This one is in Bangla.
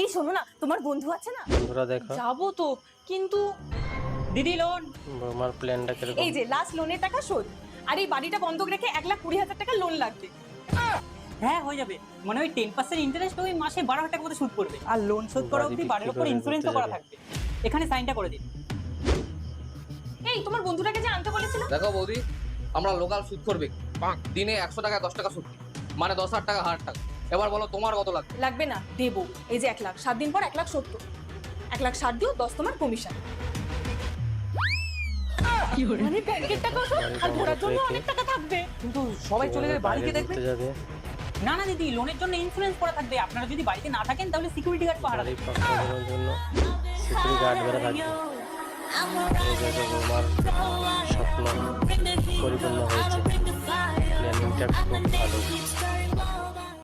এই শোনো না, তোমার বন্ধু আছে না? বন্ধুরা দেখো যাবো তো, কিন্তু দিদি লোন। আমার প্ল্যানটা কিরকম। এই যে লাস্ট লোনের টাকা শোধ, আর এই বাড়িটা বন্ধক রেখে 1,20,000 টাকা লোন লাগবে। হ্যাঁ হয়ে যাবে, মানে ওই 10% ইন্টারেস্ট ওই মাসে 12,000 টাকা মতো সুদ পড়বে, আর লোন শোধ করা অবধি বাড়ির উপর ইন্স্যুরেন্সও করা থাকবে। এখানে সাইনটা করে দিন। এই তোমার বন্ধুটাকে যে আনতে বলেছিল। দেখো বৌদি, আমরা লোকাল সুদ করবে দিনে 100 টাকা 10 টাকা সুদ, মানে 10,000 টাকা 1,000 টাকা। এবার বলো তোমার কত লাগবে? লাগবে না, দেবো। এই যে 1,00,000, 7 দিন পর 1,70,000, 1,60,000 দিও, 10 তোমার কমিশন। মানে ব্যাংকের টাকা আর ঘোরার জন্য অনেক টাকা থাকবে। কিন্তু সবাই চলে যাবে, বাড়িতে দেখবে। ঘুরতে যাবে, না না দিদি, লোনের জন্য ইন্স্যুরেন্স করা থাকবে। আপনারা যদি বাড়িতে না থাকেন তাহলে সিকিউরিটি গার্ড পাহারা বাড়ি দেবে। পাঠানোর জন্য সিকিউরিটি গার্ড বেড়ে থাকবে। এই দেখো আমার স্বপ্ন পরিপূর্ণ হয়েছে, প্ল্যানিংটা খুব ভালো।